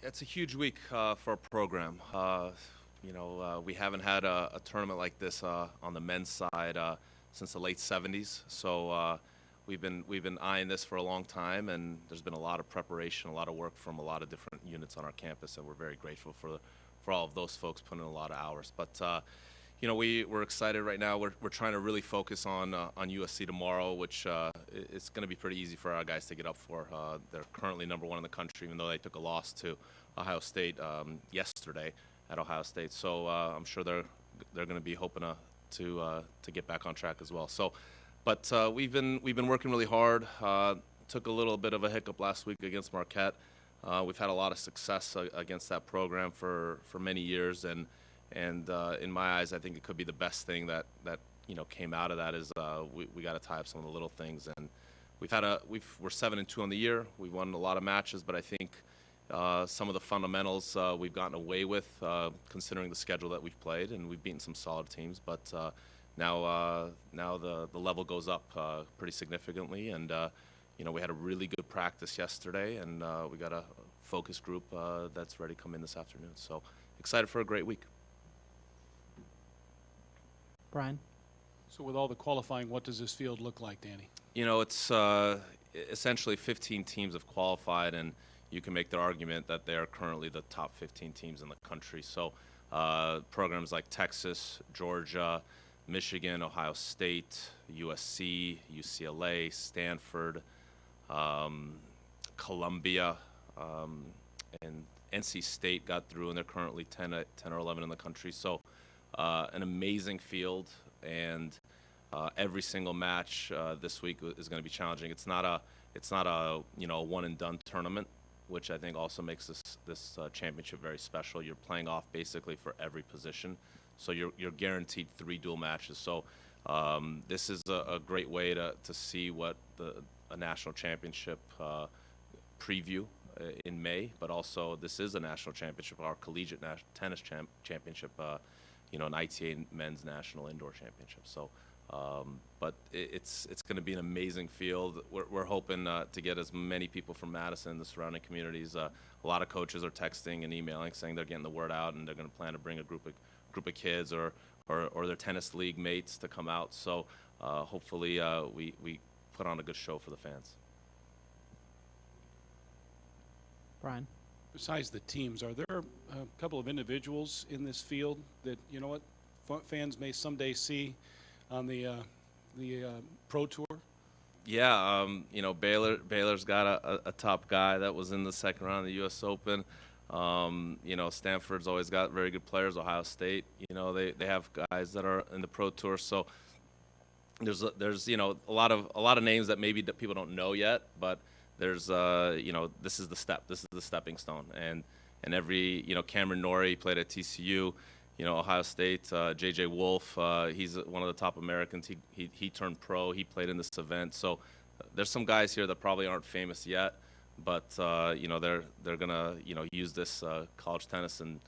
It's a huge week for our program. We haven't had a tournament like this on the men's side since the late '70s. So we've been eyeing this for a long time, and there's been a lot of preparation, a lot of work from a lot of different units on our campus, and we're very grateful for all of those folks putting in a lot of hours. But we're excited right now. We're trying to really focus on USC tomorrow, which it's going to be pretty easy for our guys to get up for. They're currently number one in the country, even though they took a loss to Ohio State yesterday at Ohio State. So I'm sure they're going to be hoping to get back on track as well. So, but we've been working really hard. Took a little bit of a hiccup last week against Marquette. We've had a lot of success against that program for many years, and in my eyes, I think it could be the best thing that came out of that is we got to tie up some of the little things. And we're 7-2 on the year. We've won a lot of matches, but I think some of the fundamentals we've gotten away with considering the schedule that we've played, and we've beaten some solid teams. But now the level goes up pretty significantly, and we had a really good practice yesterday, and we got a focus group that's ready to come in this afternoon. So excited for a great week. Brian? So with all the qualifying, what does this field look like, Danny? It's essentially 15 teams have qualified, and you can make the argument that they are currently the top 15 teams in the country. So programs like Texas, Georgia, Michigan, Ohio State, USC, UCLA, Stanford, Columbia, and NC State got through, and they're currently 10 or 11 in the country. So an amazing field, and every single match this week is going to be challenging. It's not a one and done tournament, which I think also makes this championship very special. You're playing off basically for every position, so you're guaranteed 3 dual matches. So this is a great way to see what a national championship preview in May, but also this is a national championship, our collegiate tennis championship. An ITA men's national indoor championship. So, but it's going to be an amazing field. We're hoping to get as many people from Madison, the surrounding communities. A lot of coaches are texting and emailing saying they're getting the word out, and they're going to plan to bring a group of kids or their tennis league mates to come out. So hopefully we put on a good show for the fans. Brian? Besides the teams, are there a couple of individuals in this field that, fans may someday see on the Pro Tour? Yeah, Baylor's got a top guy that was in the second round of the U.S. Open. Stanford's always got very good players. Ohio State, they have guys that are in the Pro Tour. So there's a lot of names that maybe that people don't know yet, but there's this is the stepping stone, and every Cameron Norrie played at TCU, Ohio State, JJ Wolf, he's one of the top Americans. He turned pro. He played in this event. So there's some guys here that probably aren't famous yet, but they're gonna use this college tennis and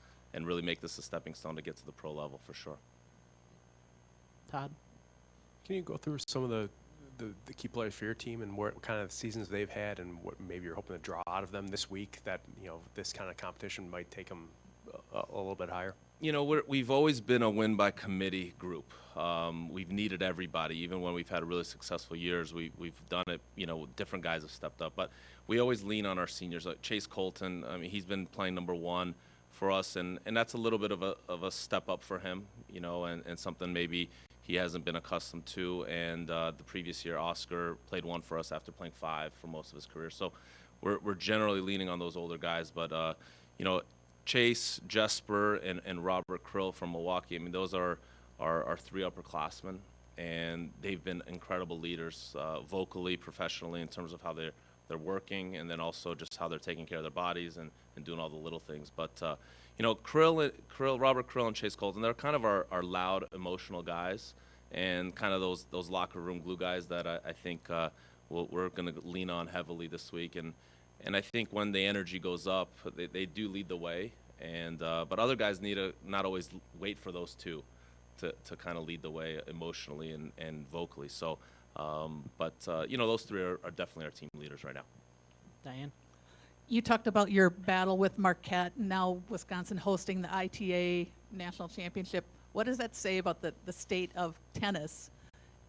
really make this a stepping stone to get to the pro level for sure. Todd? Can you go through some of the key players for your team and what kind of seasons they've had, and what maybe you're hoping to draw out of them this week that this kind of competition might take them a little bit higher? We've always been a win by committee group. We've needed everybody, even when we've had really successful years. We've done it. Different guys have stepped up, but we always lean on our seniors. Like Chase Colton, he's been playing number 1 for us, and that's a little bit of a step up for him, and something maybe he hasn't been accustomed to. And the previous year, Oscar played 1 for us after playing 5 for most of his career. So we're generally leaning on those older guys. But, Chase, Jesper, and Robert Krill from Milwaukee, those are our 3 upperclassmen. And they've been incredible leaders vocally, professionally, in terms of how they're working, and then also just how they're taking care of their bodies and doing all the little things. But Robert Krill and Chase Colton, they're kind of our loud, emotional guys, and kind of those locker room glue guys that I think we're going to lean on heavily this week. And I think when the energy goes up, they do lead the way. And but other guys need to not always wait for those two to kind of lead the way emotionally and vocally. So, those 3 are definitely our team leaders right now. Diane? You talked about your battle with Marquette, and now Wisconsin hosting the ITA National Championship. What does that say about the state of tennis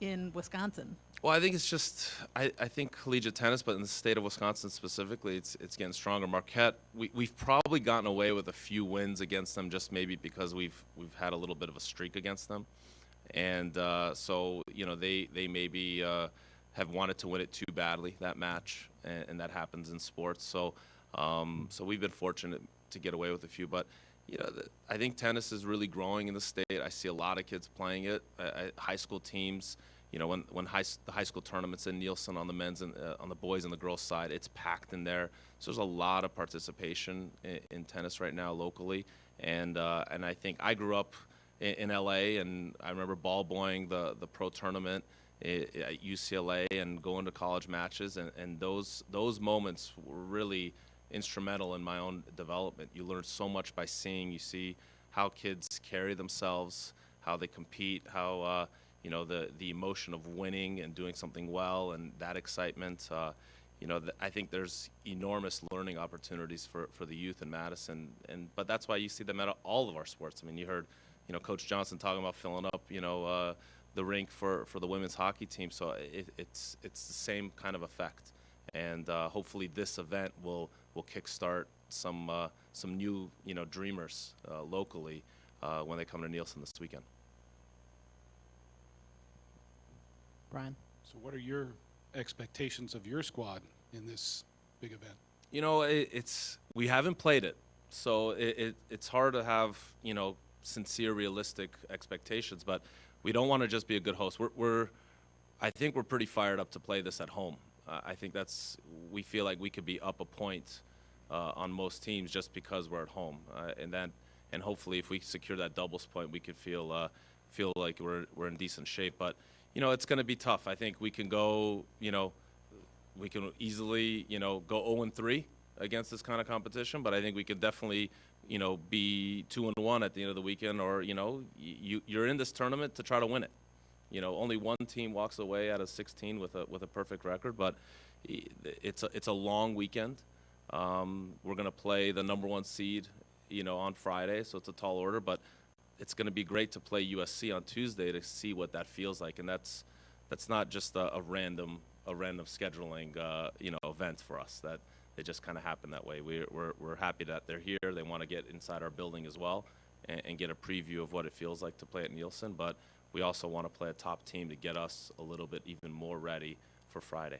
in Wisconsin? Well, I think it's just I think collegiate tennis, but in the state of Wisconsin specifically, it's getting stronger. Marquette, we've probably gotten away with a few wins against them, just maybe because we've had a little bit of a streak against them, and so they maybe have wanted to win it too badly, that match, and that happens in sports. So so we've been fortunate to get away with a few, but I think tennis is really growing in the state. I see a lot of kids playing it. High school teams, when the high school tournaments in Nielsen on the men's and on the boys and the girls side, it's packed in there. So there's a lot of participation in tennis right now locally, and I think I grew up in LA, and I remember ball boying the pro tournament at UCLA and going to college matches, and those moments were really instrumental in my own development. You learn so much by seeing. You see how kids carry themselves, how they compete, how the emotion of winning and doing something well, and that excitement. I think there's enormous learning opportunities for the youth in Madison, but that's why you see them at all of our sports. I mean, you heard Coach Johnson talking about filling up the rink for the women's hockey team. So it's the same kind of effect, and hopefully this event will kickstart some new dreamers locally when they come to Nielsen this weekend. Brian? So what are your expectations of your squad in this big event? We haven't played it, so it's hard to have sincere, realistic expectations. But we don't want to just be a good host. I think we're pretty fired up to play this at home. I think we feel like we could be up a point on most teams just because we're at home, and hopefully if we secure that doubles point, we could feel like we're in decent shape. But it's going to be tough. I think we can go, we can easily, go 0-3 against this kind of competition. But I think we could definitely, be 2-1 at the end of the weekend, or you're in this tournament to try to win it. Only one team walks away out of 16 with a perfect record, but it's a long weekend. We're going to play the number 1 seed, on Friday, so it's a tall order, but it's going to be great to play USC on Tuesday to see what that feels like, and that's not just a random scheduling event for us. That it just kind of happened that way. We're happy that they're here. They want to get inside our building as well and get a preview of what it feels like to play at Nielsen, but we also want to play a top team to get us a little bit even more ready for Friday.